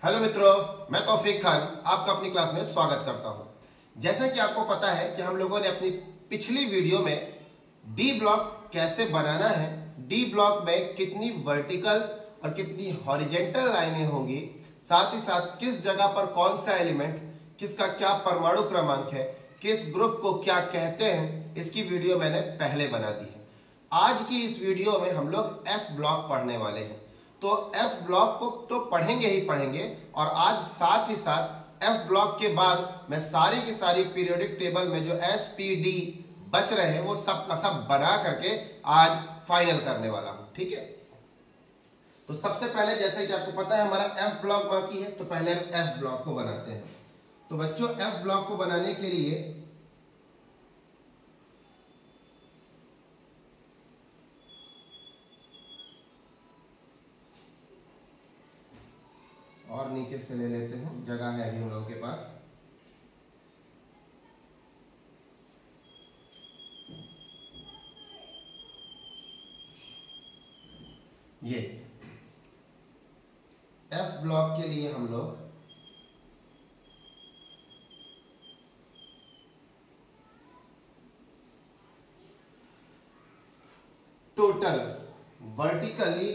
Hello मित्रों, मैं तौफीक खान आपका अपनी क्लास में स्वागत करता हूं। जैसा कि आपको पता है कि हम लोगों ने अपनी पिछली वीडियो में डी ब्लॉक कैसे बनाना है, डी ब्लॉक में कितनी वर्टिकल और कितनी हॉरिजेंटल लाइनें होंगी, साथ ही साथ किस जगह पर कौन सा एलिमेंट, किसका क्या परमाणु क्रमांक है, किस ग्रुप को क्या कहते हैं, इसकी वीडियो मैंने पहले बना दी है। आज की इस वीडियो में हम लोग एफ ब्लॉक पढ़ने वाले हैं। तो एफ ब्लॉक को तो पढ़ेंगे ही पढ़ेंगे, और आज साथ ही साथ एफ ब्लॉक के बाद मैं सारी की सारी पीरियोडिक टेबल में जो एस पी डी बच रहे हैं वो सब का सब बना करके आज फाइनल करने वाला हूं। ठीक है, तो सबसे पहले जैसे कि आपको पता है हमारा एफ ब्लॉक बाकी है, तो पहले हम एफ ब्लॉक को बनाते हैं। तो बच्चों, एफ ब्लॉक को बनाने के लिए और नीचे से ले लेते हैं, जगह है अभी हम लोगों के पास। ये एफ ब्लॉक के लिए हम लोग टोटल वर्टिकली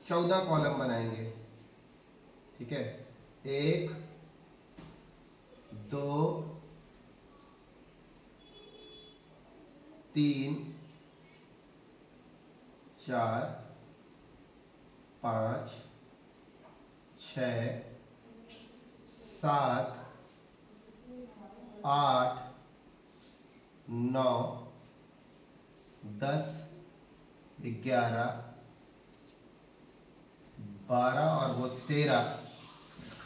14 कॉलम बनाएंगे। ठीक है, 1 2 3 4 5 6 7 8 9 10 11 12 और वो 13।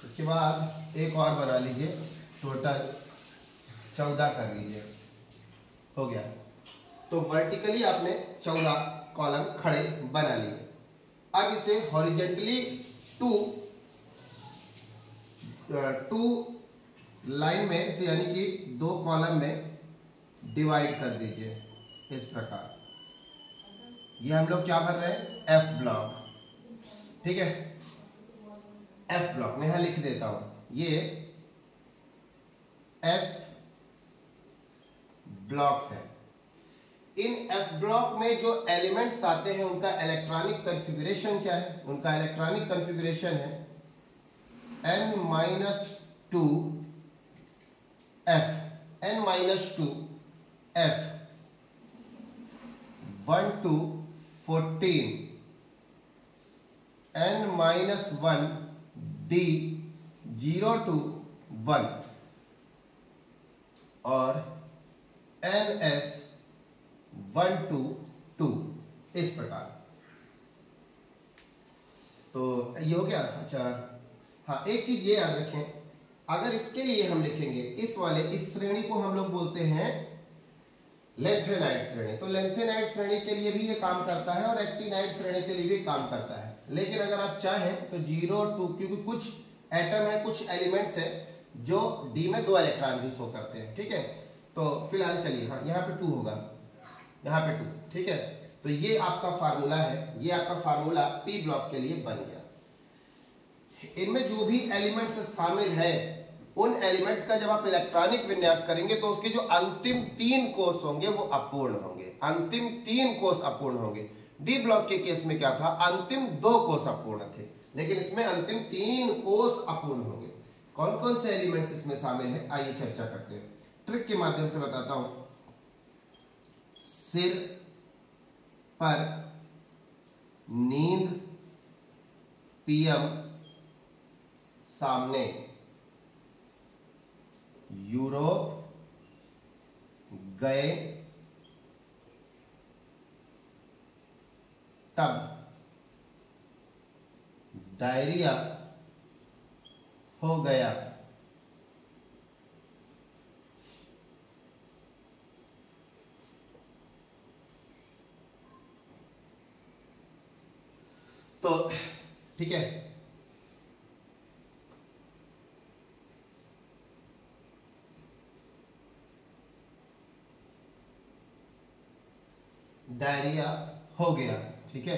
इसके बाद एक और बना लीजिए, टोटल 14 कर लीजिए। हो गया। तो वर्टिकली आपने 14 कॉलम खड़े बना लिए। अब इसे हॉरिजेंटली टू लाइन में से, यानी कि 2 कॉलम में डिवाइड कर दीजिए इस प्रकार। ये हम लोग क्या कर रहे हैं, एफ ब्लॉक। ठीक है, एफ ब्लॉक मैं यहां लिख देता हूं, ये एफ ब्लॉक है। इन एफ ब्लॉक में जो एलिमेंट्स आते हैं उनका इलेक्ट्रॉनिक कॉन्फ़िगरेशन क्या है? उनका इलेक्ट्रॉनिक कॉन्फ़िगरेशन है n-2 f, n-2 f 1 to 14, n-1 d 0 to 1 और ns 1 to 2, इस प्रकार। तो ये हो गया। अच्छा हाँ, एक चीज ये याद रखें, अगर इसके लिए हम लिखेंगे इस श्रेणी को हम लोग बोलते हैं लेंथेनाइड श्रेणी। तो लेंथेनाइड श्रेणी के लिए भी ये काम करता है और एक्टिनाइड श्रेणी के लिए भी काम करता है। लेकिन अगर आप चाहें तो 0 2, क्योंकि कुछ एटम है, कुछ एलिमेंट्स है जो डी में 2 इलेक्ट्रॉन भी शो करते हैं। ठीक है, तो फिलहाल चलिए, हाँ यहाँ पे 2 होगा, यहाँ पे 2। ठीक है, तो ये आपका फार्मूला है, ये आपका फार्मूला पी ब्लॉक के लिए बन गया। इनमें जो भी एलिमेंट्स शामिल है, उन एलिमेंट्स का जब आप इलेक्ट्रॉनिक विन्यास करेंगे तो उसके जो अंतिम 3 कोष होंगे वो अपूर्ण होंगे। अंतिम 3 कोष अपूर्ण होंगे। डी ब्लॉक के केस में क्या था, अंतिम 2 कोष अपूर्ण थे, लेकिन इसमें अंतिम 3 कोष अपूर्ण होंगे। कौन कौन से एलिमेंट्स इसमें शामिल है, आइए चर्चा करते हैं। ट्रिक के माध्यम से बताता हूं। सिर पर नींद, पीएम सामने, यूरोप गए तब डायरिया हो गया। तो ठीक है, डायरिया हो गया। ठीक है,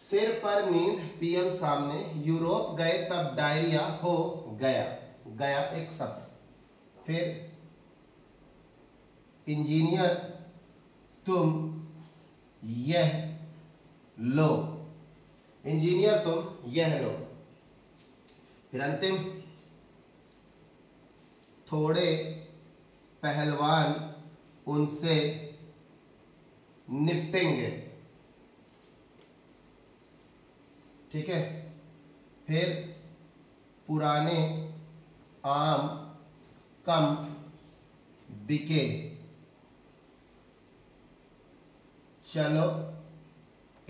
सिर पर नींद पीएम सामने, यूरोप गए तब डायरिया हो गया, गया एक शब्द। फिर इंजीनियर तुम यह लो, इंजीनियर तुम यह लो। फिर अंतिम, थोड़े पहलवान उनसे निपटेंगे, ठीक है। फिर पुराने आम कम बिके, चलो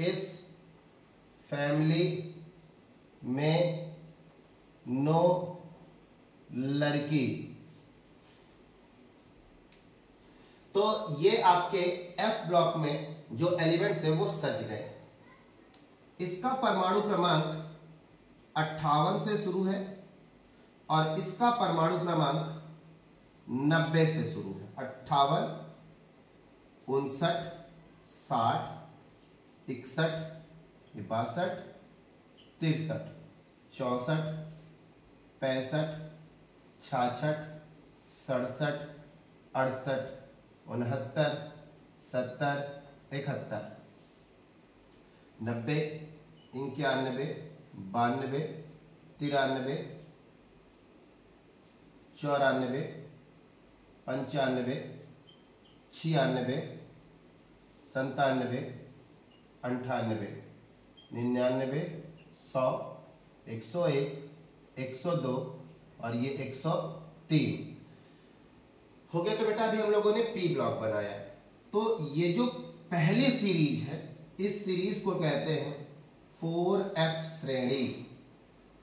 इस फैमिली में नो लड़की। तो ये आपके एफ ब्लॉक में जो एलिमेंट्स है वो सज गए। इसका परमाणु क्रमांक 58 से शुरू है और इसका परमाणु क्रमांक 90 से शुरू है। 58, 59, 60, 61, 62, 63, 64, 65, 66, 67, 68, 69, 70, 71, 90, 91, 92, 93, 94, 95, 96, 97, 98, 99, 100, 101, 102 और ये 103 हो गया। तो बेटा अभी हम लोगों ने पी ब्लॉक बनाया है। तो ये जो पहली सीरीज है, इस सीरीज को कहते हैं 4f श्रेणी।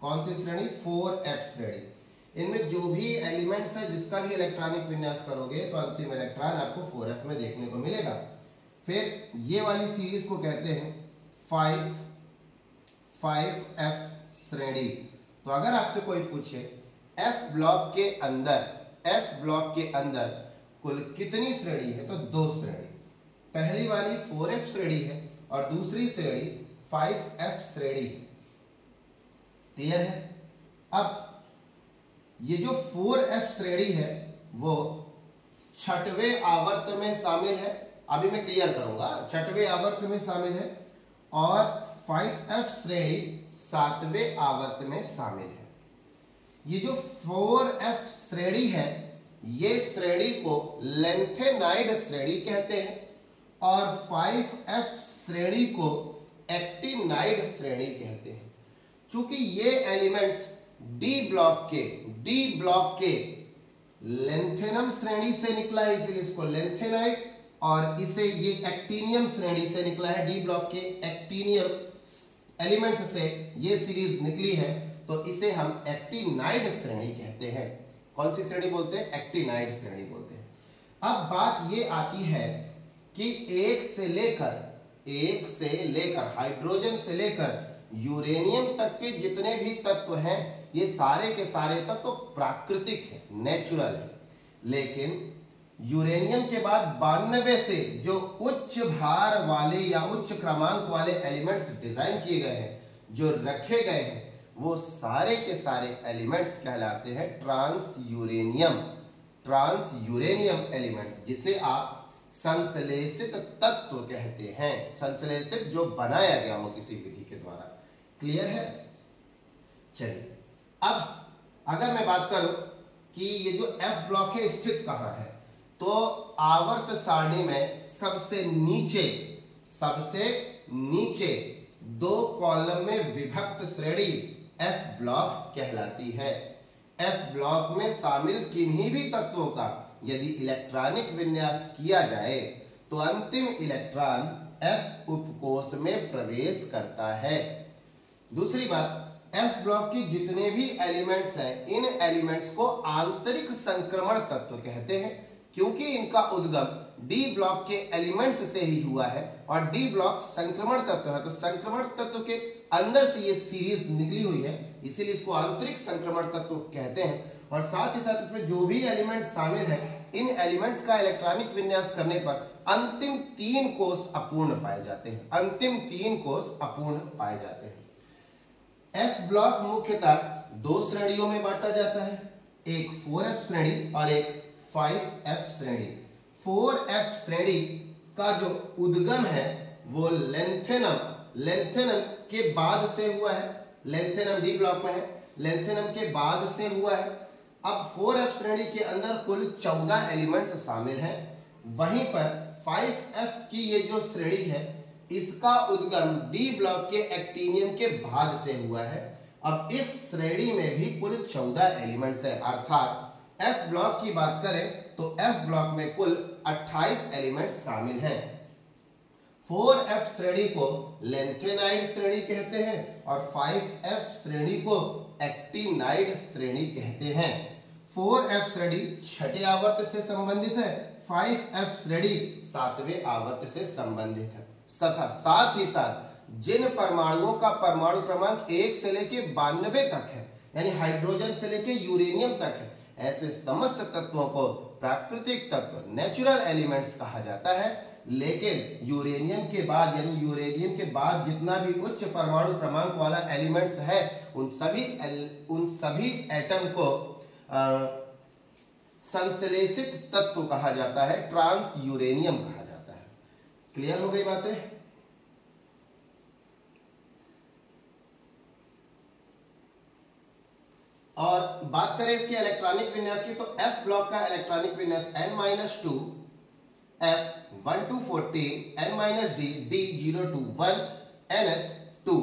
कौन सी श्रेणी? 4f श्रेणी। इनमें जो भी एलिमेंट्स है, जिसका भी इलेक्ट्रॉनिक विन्यास करोगे तो अंतिम इलेक्ट्रॉन आपको 4f में देखने को मिलेगा। फिर ये वाली सीरीज को कहते हैं 5f श्रेणी। तो अगर आपसे कोई पूछे f ब्लॉक के अंदर कुल कितनी श्रेणी है, तो 2 श्रेणी। पहली वाली 4f श्रेणी है और दूसरी श्रेणी 5f श्रेणी। क्लियर है? अब ये जो 4f श्रेणी है वो 6वें आवर्त में शामिल है। अभी मैं क्लियर करूंगा। 6वें आवर्त में शामिल है और 5f श्रेणी 7वें आवर्त में शामिल है। ये जो 4f श्रेणी है, ये श्रेणी को लेंथेनाइड श्रेणी कहते हैं और 5f श्रेणी को एक्टिनाइड श्रेणी कहते हैं। चूंकि ये एलिमेंट्स डी ब्लॉक के लेंथेनम श्रेणी से निकला है, इसलिए इसको लेंथेनाइड, और इसे ये एक्टिनियम श्रेणी से निकला है। डी ब्लॉक के एक्टिनियम एलिमेंट्स से ये सीरीज निकली है, तो इसे हम एक्टिनाइड श्रेणी कहते हैं। कौन सी श्रेणी बोलते हैं? एक्टिनाइड श्रेणी बोलते हैं। अब बात ये आती है कि एक से लेकर हाइड्रोजन से लेकर यूरेनियम तक के जितने भी तत्व हैं, ये सारे के सारे तत्व प्राकृतिक है, नेचुरल है। लेकिन यूरेनियम के बाद 92 से जो उच्च भार वाले या उच्च क्रमांक वाले एलिमेंट्स डिजाइन किए गए हैं, जो रखे गए हैं, वो सारे के सारे एलिमेंट्स कहलाते हैं ट्रांस यूरेनियम एलिमेंट्स, जिसे आप संश्लेषित तत्व कहते हैं। संश्लेषित जो बनाया गया हो किसी विधि के द्वारा। क्लियर है? चलिए, अब अगर मैं बात करूं कि ये जो एफ ब्लॉक है स्थित कहां है, तो आवर्त सारणी में सबसे नीचे 2 कॉलम में विभक्त श्रेणी एफ ब्लॉक कहलाती है। एफ ब्लॉक में शामिल किन्हीं भी तत्वों का यदि इलेक्ट्रॉनिक विन्यास किया जाए तो अंतिम इलेक्ट्रॉन एफ उपकोष में प्रवेश करता है। दूसरी बात, एफ ब्लॉक की जितने भी एलिमेंट्स हैं, इन एलिमेंट्स को आंतरिक संक्रमण तत्व कहते हैं, क्योंकि इनका उद्गम डी ब्लॉक के एलिमेंट्स से ही हुआ है और डी ब्लॉक संक्रमण तत्व है। तो संक्रमण तत्व के अंदर से ये सीरीज निकली हुई है, इसीलिए इसको आंतरिक संक्रमण तत्व कहते हैं। और साथ ही साथ इसमें जो भी एलिमेंट शामिल है इन एलिमेंट्स का इलेक्ट्रॉनिक विन्यास करने पर अंतिम 3 कोष अपूर्ण पाए जाते हैं। अंतिम 3 कोष अपूर्ण पाए जाते हैं। एफ ब्लॉक मुख्यतः 2 श्रेणियों में बांटा जाता है, एक 4f श्रेणी और एक 5f श्रेणी। 4f श्रेणी का जो उद्गम है वो लेंथेनम के बाद से हुआ है। लेंथेनम डी ब्लॉक में है, लेंथेनम के बाद से हुआ है। अब 4f श्रेणी के अंदर कुल 14 एलिमेंट्स शामिल हैं। वहीं पर 5f की ये जो श्रेणी है इसका उद्गम डी ब्लॉक के एक्टिनियम के बाद से हुआ है। अब इस श्रेणी में भी कुल 14 एलिमेंट्स है, अर्थात f ब्लॉक की बात करें तो f ब्लॉक में कुल 28 एलिमेंट्स शामिल हैं। 4f श्रेणी को लेंथेनाइड श्रेणी कहते हैं और 5f श्रेणी को एक्टिनाइड श्रेणी कहते हैं। 4f श्रेणी छठे आवर्त से संबंधित है, 5f श्रेणी 7वें आवर्त से संबंधित है। साथ ही साथ जिन परमाणुओं का परमाणु क्रमांक 1 से लेके 92 तक है, यानी हाइड्रोजन से लेके यूरेनियम तक है, ऐसे समस्त तत्वों को प्राकृतिक तत्व नेचुरल एलिमेंट्स कहा जाता है। लेकिन यूरेनियम के बाद, यानी यूरेनियम के बाद जितना भी उच्च परमाणु क्रमांक वाला एलिमेंट्स है उन सभी एटम को संश्लेषित तत्व कहा जाता है, ट्रांस यूरेनियम कहा जाता है। क्लियर हो गई बातें? और बात करें इसके इलेक्ट्रॉनिक विन्यास की तो F ब्लॉक का इलेक्ट्रॉनिक विन्यास N-2 F 1 to 14 N-D D 0 to 1 NS2।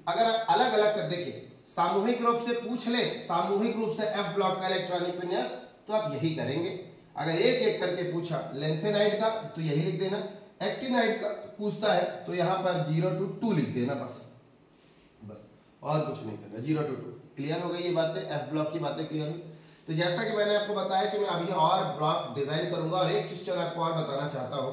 अगर आप अलग अलग कर देखें, सामूहिक रूप से पूछ ले, सामूहिक रूप से F ब्लॉक का इलेक्ट्रॉनिक विन्यास, तो आप यही करेंगे। अगर एक एक करके पूछा लेंथेनाइड का तो यही लिख देना, एक्टिनाइड का पूछता है तो यहां पर 0 to 2 लिख देना, बस और कुछ नहीं करना, 0 to 2। क्लियर हो गई ये बातें, एफ ब्लॉक की बातें क्लियर हुई। तो जैसा कि मैंने आपको बताया कि मैं अभी और ब्लॉक डिजाइन करूंगा और एक क्वेश्चन आपको और बताना चाहता हूं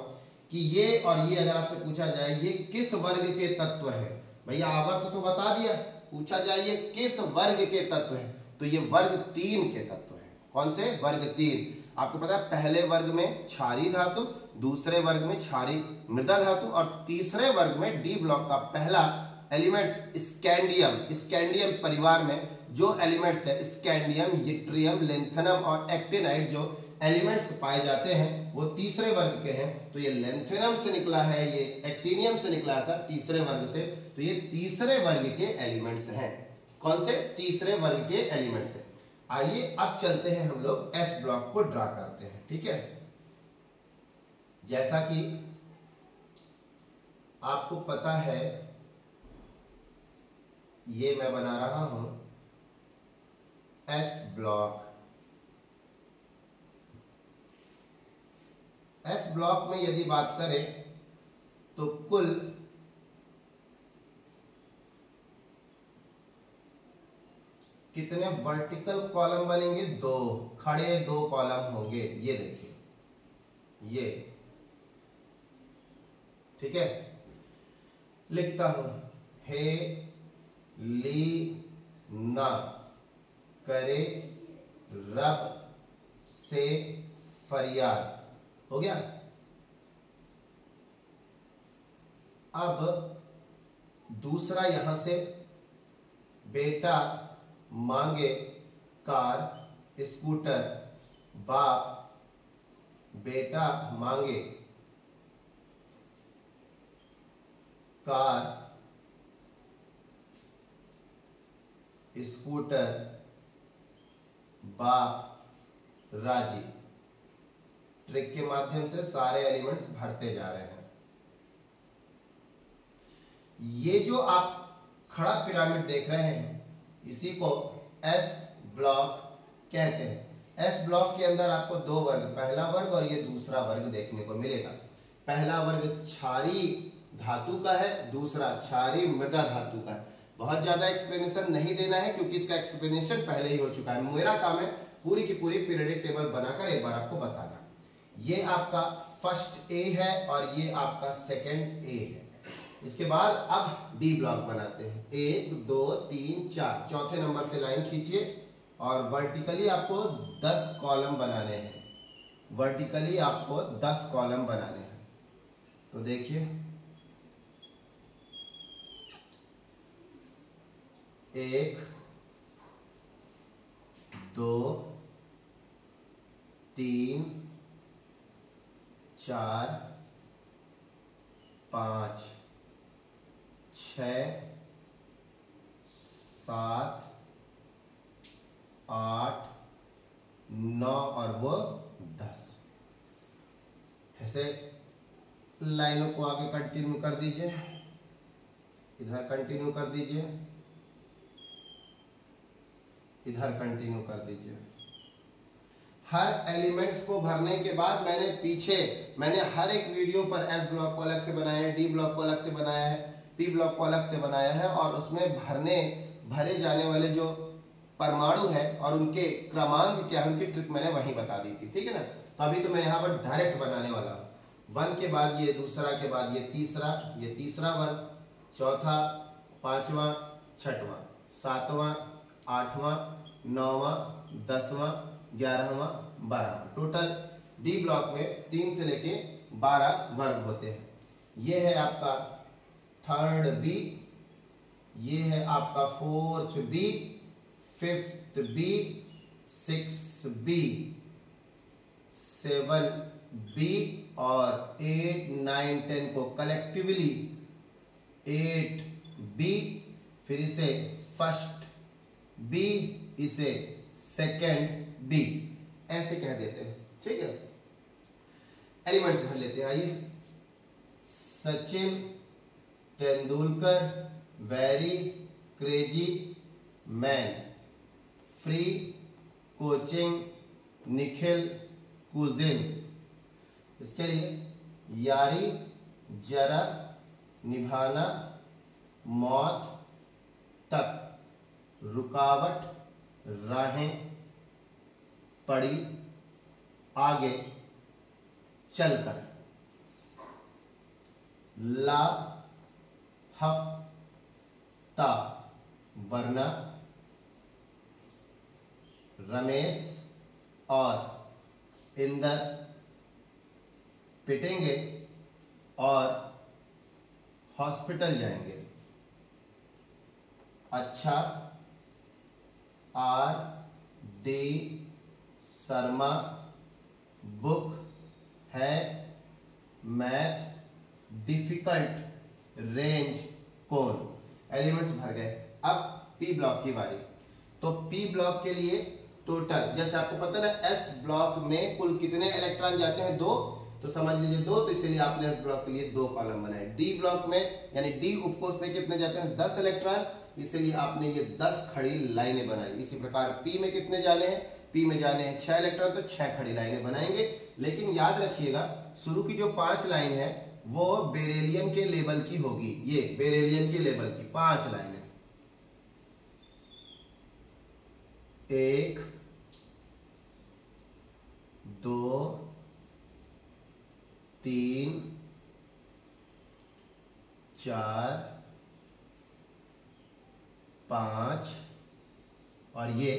कि ये और ये अगर आपसे पूछा जाए ये किस वर्ग के तत्व है, भैया आवर्त तो बता दिया, पूछा जाए ये किस वर्ग के तत्व है, तो ये वर्ग 3 के तत्व है। कौन से? वर्ग 3। आपको पता है पहले वर्ग में क्षारीय धातु, दूसरे वर्ग में क्षारीय मृदा धातु और तीसरे वर्ग में डी ब्लॉक का पहला एलिमेंट्स स्कैंडियम परिवार में जो एलिमेंट्स है स्कैंडियम, यट्रियम, लेंथेनम और एक्टिनाइड जो एलिमेंट्स पाए जाते हैं वो तीसरे वर्ग के हैं। तो ये लेंथेनम से निकला है, ये एक्टिनियम से निकला था तीसरे वर्ग से, तो ये तीसरे वर्ग के एलिमेंट्स हैं। कौन से? तीसरे वर्ग के एलिमेंट्स हैं। आइए अब चलते हैं हम लोग एस ब्लॉक को ड्रा करते हैं, ठीक है। जैसा कि आपको पता है ये मैं बना रहा हूं एस ब्लॉक। एस ब्लॉक में यदि बात करें तो कुल कितने वर्टिकल कॉलम बनेंगे? 2 खड़े 2 कॉलम होंगे। ये देखिए ये, ठीक है। लिखता हूं, हे ली ना करे रब से फरियाद। हो गया। अब दूसरा यहां से बेटा मांगे कार स्कूटर, बाप बेटा मांगे कार स्कूटर, बाप राजी। ट्रिक के माध्यम से सारे एलिमेंट्स भरते जा रहे हैं। ये जो आप खड़ा पिरामिड देख रहे हैं इसी को एस ब्लॉक कहते हैं। एस ब्लॉक के अंदर आपको 2 वर्ग, पहला वर्ग और ये दूसरा वर्ग देखने को मिलेगा। पहला वर्ग क्षारीय धातु का है, दूसरा क्षारीय मृदा धातु का है। बहुत ज्यादा एक्सप्लेनेशन नहीं देना है क्योंकि इसका एक्सप्लेनेशन पहले ही हो चुका है। मेरा काम है पूरी की पूरी पीरियडिक टेबल बनाकर एक बार आपको बताना। ये आपका फर्स्ट ए है और ये आपका सेकंड ए है। इसके बाद अब डी ब्लॉक बनाते हैं। 1 2 3 4, चौथे नंबर से लाइन खींचिए और वर्टिकली आपको 10 कॉलम बनाने हैं। वर्टिकली आपको 10 कॉलम बनाने हैं। तो देखिए 1 2 3 4 5 6 7 8 9 और वो 10। ऐसे लाइनों को आगे कंटिन्यू कर दीजिए, इधर कंटिन्यू कर दीजिए, इधर कंटिन्यू कर दीजिए। हर एलिमेंट्स को भरने के बाद मैंने हर एक वीडियो पर एस ब्लॉक को अलग से बनाया है, डी ब्लॉक को अलग से बनाया है, पी ब्लॉक को अलग से बनाया है, और उसमें भरे जाने वाले जो परमाणु है और उनके क्रमांक क्या है, उनकी ट्रिक मैंने वहीं बता दी थी। ठीक है ना। तो अभी तो मैं यहाँ पर डायरेक्ट बनाने वाला हूँ। 1 के बाद ये दूसरा, के बाद ये तीसरा 1, चौथा, 5वां, 6वां, 7वां, 8वां, 9वां, 10वां, 11वां, 12वां। टोटल डी ब्लॉक में 3 से लेके 12 वर्ग होते हैं। ये है आपका 3rd बी, ये है आपका 4th B, 5th B, 6th B, 7 B और 8 9 10 को कलेक्टिवली 8 बी, फिर इसे फर्स्ट बी, इसे सेकंड बी, ऐसे कह देते हैं। ठीक है। एलिमेंट्स भर लेते हैं। आइए, Sachin Tendulkar very crazy man, free coaching Nikhil cuisine. इसके लिए यारी जरा निभाना मौत तक, रुकावट राहें पड़ी आगे चलकर, ला हफ्ता वरना, रमेश और इंदर पिटेंगे और हॉस्पिटल जाएंगे। अच्छा, आर डी शर्मा बुक है, मैथ डिफिकल्ट रेंज कौन। एलिमेंट्स भर गए। अब पी ब्लॉक की बारी। तो पी ब्लॉक के लिए टोटल, जैसे आपको पता है ना, एस ब्लॉक में कुल कितने इलेक्ट्रॉन जाते हैं? 2। तो समझ लीजिए 2, तो इसलिए आपने एस ब्लॉक के लिए 2 कॉलम बनाए। डी ब्लॉक में यानी डी उपकोष में कितने जाते हैं? 10 इलेक्ट्रॉन, इसलिए आपने ये 10 खड़ी लाइनें बनाई। इसी प्रकार पी में कितने जाने हैं? पी में जाने हैं 6 इलेक्ट्रॉन, तो 6 खड़ी लाइनें बनाएंगे। लेकिन याद रखिएगा, शुरू की जो 5 लाइन है वो बेरिलियम के लेवल की होगी। ये बेरिलियम के लेवल की 5 लाइनें। 1 2 3 4 5 और ये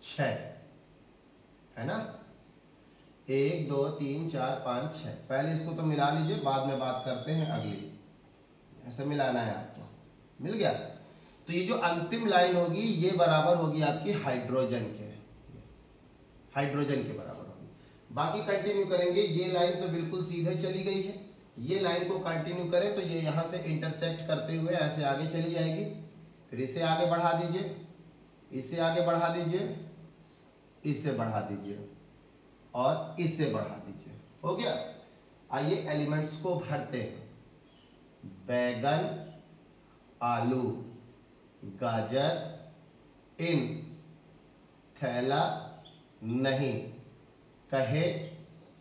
6 है ना। 1 2 3 4 5 6। पहले इसको तो मिला लीजिए, बाद में बात करते हैं अगली। ऐसे मिलाना है आपको। मिल गया। तो ये जो अंतिम लाइन होगी ये बराबर होगी आपकी हाइड्रोजन के, हाइड्रोजन के बराबर होगी। बाकी कंटिन्यू करेंगे। ये लाइन तो बिल्कुल सीधे चली गई है, ये लाइन को कंटिन्यू करें तो ये यहां से इंटरसेक्ट करते हुए ऐसे आगे चली जाएगी। फिर इसे आगे बढ़ा दीजिए, इसे आगे बढ़ा दीजिए, इसे बढ़ा दीजिए और इसे बढ़ा दीजिए। हो गया। आइए एलिमेंट्स को भरते हैं। बैगन, आलू, गाजर इन थैला नहीं, कहे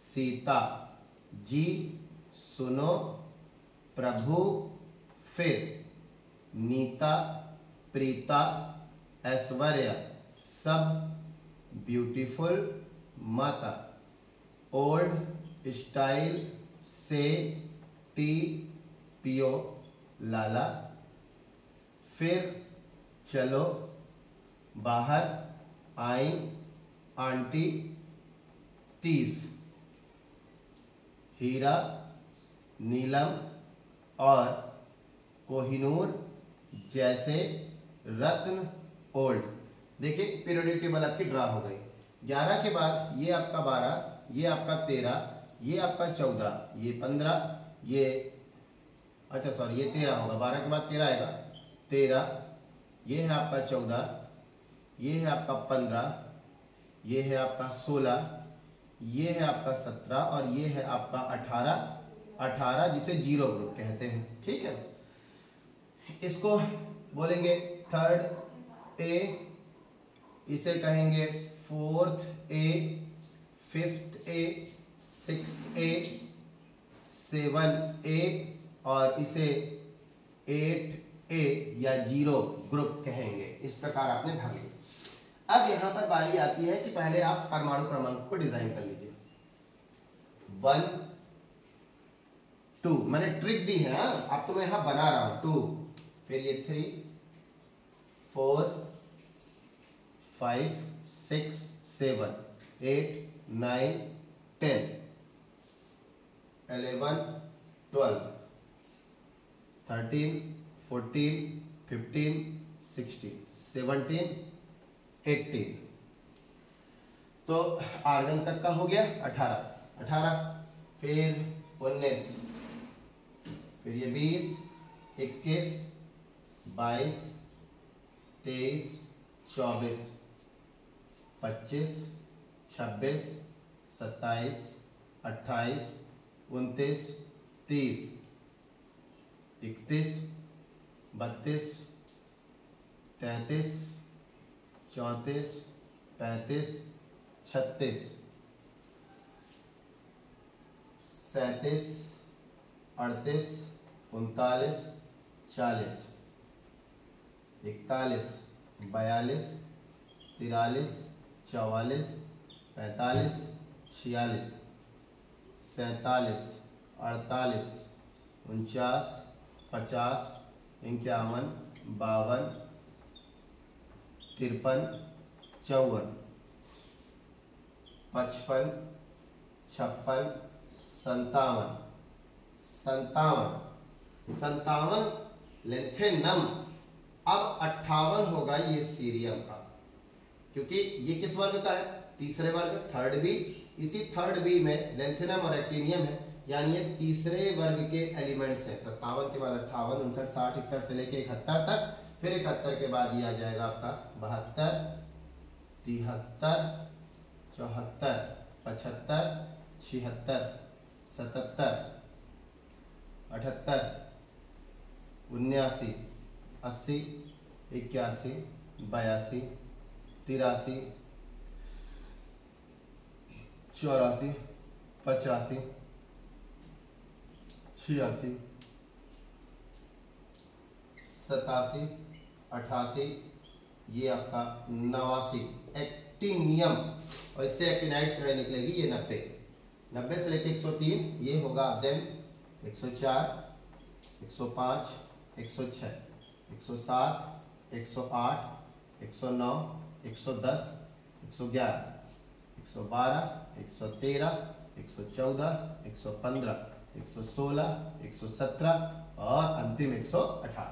सीता जी सुनो प्रभु फिर, नीता प्रीता ऐश्वर्या सब ब्यूटीफुल माता, ओल्ड स्टाइल से टी पियो लाला, फिर चलो बाहर आई आंटी 30, हीरा, नीलम और कोहिनूर जैसे रत्न ओल्ड। देखिए पीरियोडिक टेबल आपकी ड्रा हो गई। 11 के बाद ये आपका 12, ये आपका 13, ये आपका 14, ये 15, ये अच्छा सॉरी ये 13 होगा, 12 के बाद 13 आएगा, 13, ये है आपका 14, ये है आपका 15, ये है आपका 16, ये है आपका 17 और ये है आपका 18 जिसे जीरो ग्रुप कहते हैं। ठीक है, इसको बोलेंगे थर्ड ए, इसे कहेंगे फोर्थ ए, फिफ्थ ए, सिक्स ए, 7 ए और इसे 8 ए या जीरो ग्रुप कहेंगे। इस प्रकार आपने भाग लिया। अब यहां पर बारी आती है कि पहले आप परमाणु क्रमांक को डिजाइन कर लीजिए। 1 2 मैंने ट्रिक दी है, अब तो मैं यहां बना रहा हूं 2, फिर ये 3 4 5 6 7 8 9 10 11 12 13 14 15 16 17 18। तो आर्गन तक का हो गया 18, फिर 19, फिर ये 20 21 22 23 24 25 26 27 28 29 30 31 32 33 34 35 36 37 38 39 40 41 42 43 44 45 46 47 48 49 50 51 52 53 54 55 56 57 लेंथेनम। अब 58 होगा ये सीरियम का, क्योंकि ये किस वर्ग का है, तीसरे वर्ग, थर्ड बी। इसी थर्ड बी में लेंथेनम और एक्टिनियम है, यानी ये तीसरे वर्ग के एलिमेंट्स हैं। 57 के बाद 58 59 60 61 से लेके 71 तक, फिर 71 के बाद ये आ जाएगा आपका 72 73 74 75 76 77 78 79 80 81 82 83 84 85 86 87 88, ये आपका 89 एक्टिनियम, और इससे एक्टिनाइड श्रेणी निकलेगी ये 90 से लेके 103, ये होगा अब्देन 104 105 106 107 108 109 110 111 112 113 114 115 116 117 और अंतिम 118।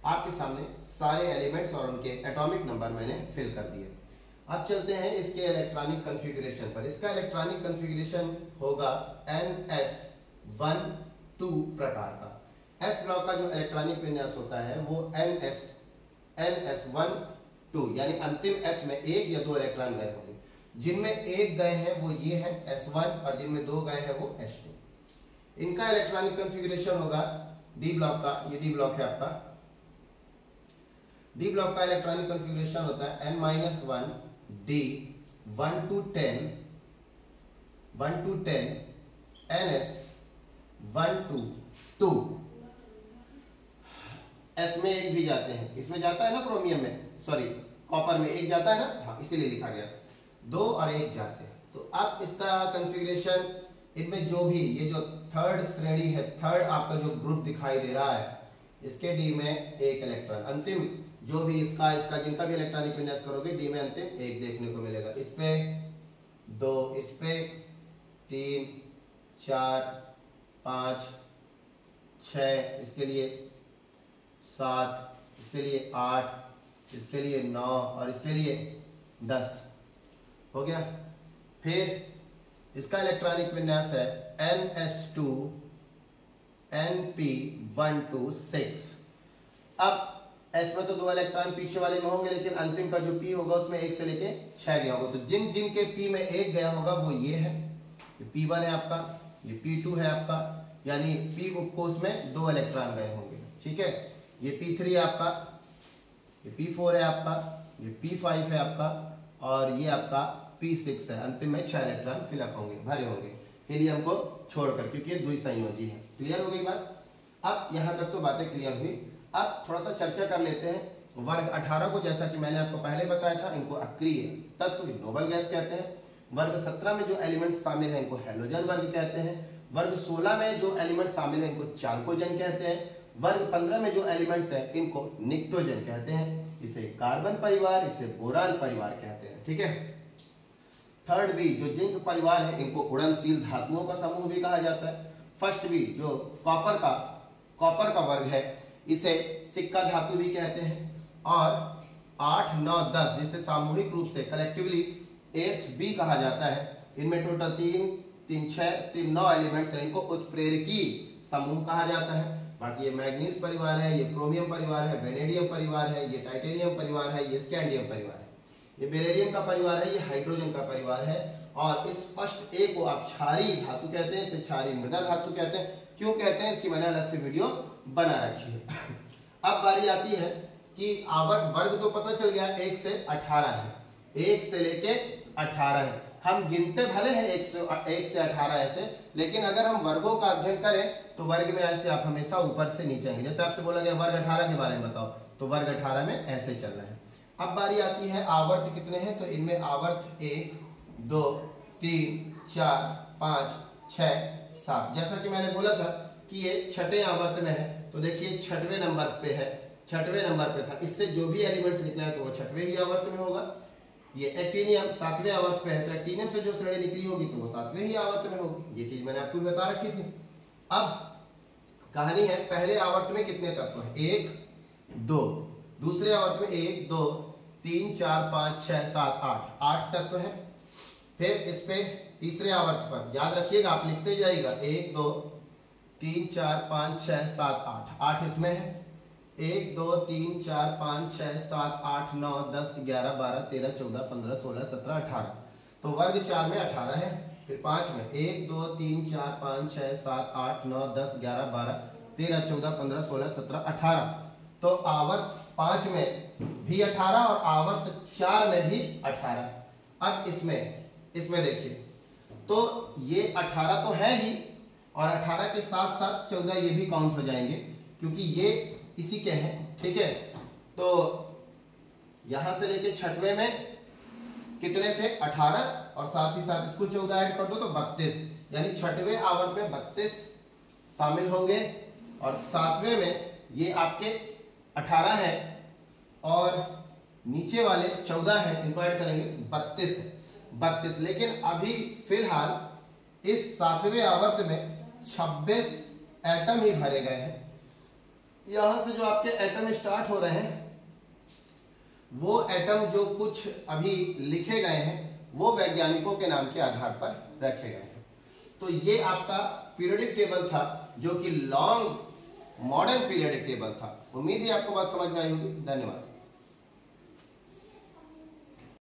आपके सामने सारे एलिमेंट्स और उनके एटॉमिक नंबर मैंने फिल कर दिए। अब चलते हैं इसके इलेक्ट्रॉनिक कॉन्फ़िगरेशन पर। इसका इलेक्ट्रॉनिक कॉन्फ़िगरेशन होगा NS12 प्रकार का। एस ब्लॉक का जो इलेक्ट्रॉनिक विन्यास होता है वो NS12, यानी अंतिम S में एक या दो इलेक्ट्रॉन गए होंगे। जिनमें एक गए हैं वो ये है S1 और जिनमें दो गए हैं वो S2। इनका इलेक्ट्रॉनिक कॉन्फ़िगरेशन होगा डी ब्लॉक का, ये डी ब्लॉक है आपका। डी ब्लॉक का इलेक्ट्रॉनिक कॉन्फ़िगरेशन होता है N-1 D 1 to 10 NS 1 to 2। S में एक भी जाते हैं, इसमें जाता है ना क्रोमियम में, सॉरी कॉपर में एक जाता है ना, हाँ इसीलिए लिखा गया, दो और एक जाते हैं। तो अब इसका कॉन्फ़िगरेशन, इनमें जो भी ये जो थर्ड श्रेणी है, थर्ड आपका जो ग्रुप दिखाई दे रहा है, इसके डी में एक इलेक्ट्रॉन, अंतिम जो भी इसका जिनका भी इलेक्ट्रॉनिक विन्यास करोगे डी में अंतिम एक देखने को मिलेगा। इस पे दो, इस पे 3 4 5 6, इसके लिए 7, इसके लिए 8, इसके लिए 9 और इसके लिए 10 हो गया। फिर इसका इलेक्ट्रॉनिक विन्यास है NS2 NP126। अब S में तो 2 इलेक्ट्रॉन पीछे वाले में होंगे, लेकिन अंतिम का जो P होगा उसमें 1 से लेके 6 गया होगा। तो जिन जिन के P में 1 गया होगा वो ये है, ये P1 है आपका, ये P2 है आपका, यानी P उपकोष में 2 इलेक्ट्रॉन गए होंगे। ठीक है, ये P3 है आपका, ये P4 है आपका, ये P5 है आपका और ये आपका P6 है। अंतिम में 6 इलेक्ट्रॉन फिलअप होंगे, भरे होंगे हीलियम को छोड़कर, क्योंकि ये द्विसंयोजी है। क्लियर हो गई बात? अब यहां तक तो बातें क्लियर हुई। अब थोड़ा सा चर्चा कर लेते हैं वर्ग 18 को। जैसा कि मैंने आपको पहले बताया था, इनको अक्रिय तत्व नोबल गैस कहते हैं। वर्ग 17 में जो एलिमेंट शामिल है इनको हैलोजन वर्ग कहते हैं। वर्ग 16 में जो एलिमेंट शामिल है इनको चाल्कोजन कहते हैं। वर्ग 15 में जो एलिमेंट्स है इनको निक्टोजन कहते हैं। इसे कार्बन परिवार, इसे बोरान परिवार कहते हैं। ठीक है। थर्ड बी जो जिंक परिवार है, इनको उड़नशील धातुओं का समूह भी कहा जाता है। फर्स्ट बी जो कॉपर का वर्ग है, इसे सिक्का धातु भी कहते हैं। और 8, 9, 10 जिसे सामूहिक रूप से कलेक्टिवली 8th बी कहा जाता है, इनमें टोटल 3, 6, 3, 9 एलिमेंट्स हैं। इनको उत्प्रेरकीय समूह कहा जाता है। बाकी ये मैग्नीज परिवार है, ये क्रोमियम परिवार है, वेनेडियम परिवार है, ये टाइटेनियम परिवार है, ये स्कैंडियम परिवार है, ये बेरिलियम का परिवार है, ये हाइड्रोजन का परिवार है। और इस फर्स्ट ए को आप क्षारीय धातु कहते हैं, इसे क्षारीय मृदा धातु कहते हैं। क्यों कहते हैं इसकी मैंने अलग से वीडियो बना रखी है। अब बारी आती है कि आवर्त वर्ग तो पता चल गया 1 से 18 है, 1 से लेके 18 है। हम गिनते भले हैं 1 से 18 ऐसे, लेकिन अगर हम वर्गों का अध्ययन करें तो वर्ग में ऐसे आप हमेशा ऊपर से नीचे आएंगे। जैसे आपसे बोला गया वर्ग 18 के बारे में बताओ, तो वर्ग 18 में ऐसे चल रहा है। अब बारी आती है आवर्त कितने हैं, तो इनमें आवर्त 1, 2, 3, 4, 5, 6, 7। जैसा कि मैंने बोला था कि ये 6ठे आवर्त में है, तो देखिए 6वें नंबर पे है, 6वें नंबर पे था। इससे जो भी एलिमेंट्स निकला है तो वो 6वें ही आवर्त में होगा। ये एक्टिनियम 7वें आवर्त पे है, तो एक्टिनियम से जो श्रेणी निकली होगी तो वो 7वें ही आवर्त में होगी। ये चीज मैंने आपको बता रखी थी। अब कहानी है, पहले आवर्त में कितने तत्व हैं? 1, 2। दूसरे आवर्त में 1, 2, 3, 4, 5, 6, 7, 8 तत्व हैं। फिर इस पे तीसरे आवर्त पर याद रखिएगा, आप लिखते जाइएगा 1, 2, 3, 4, 5, 6, 7, 8 इसमें है। 1, 2, 3, 4, 5, 6, 7, 8, 9, 10, 11, 12, 13, 14, 15, 16, 17, 18। तो वर्ग 4 में 18 है। फिर 5 में 1, 2, 3, 4, 5, 6, 7, 8, 9, 10, 11, 12, 13, 14, 15, 16, 17, 18। तो आवर्त 5 में भी 18 और आवर्त 4 में भी 18। अब इसमें देखिए, तो ये 18 तो है ही, और 18 के साथ साथ 14 ये भी काउंट हो जाएंगे, क्योंकि ये इसी के हैं। ठीक है, तो यहां से लेके 6वें में कितने थे? 18, और साथ ही साथ इसको 14 ऐड कर दो तो 32, यानी 6वें आवर्त में 32 शामिल होंगे। और 7वें में ये आपके 18 है और नीचे वाले 14 हैं, इनको ऐड करेंगे 32। लेकिन अभी फिलहाल इस 7वें आवर्त में 26 एटम ही भरे गए हैं। यहां से जो आपके एटम स्टार्ट हो रहे हैं, वो एटम जो कुछ अभी लिखे गए हैं वो वैज्ञानिकों के नाम के आधार पर रखे गए हैं। तो ये आपका पीरियोडिक टेबल था, जो कि लॉन्ग मॉडर्न पीरियोडिक टेबल था। उम्मीद है आपको बात समझ में आई होगी। धन्यवाद।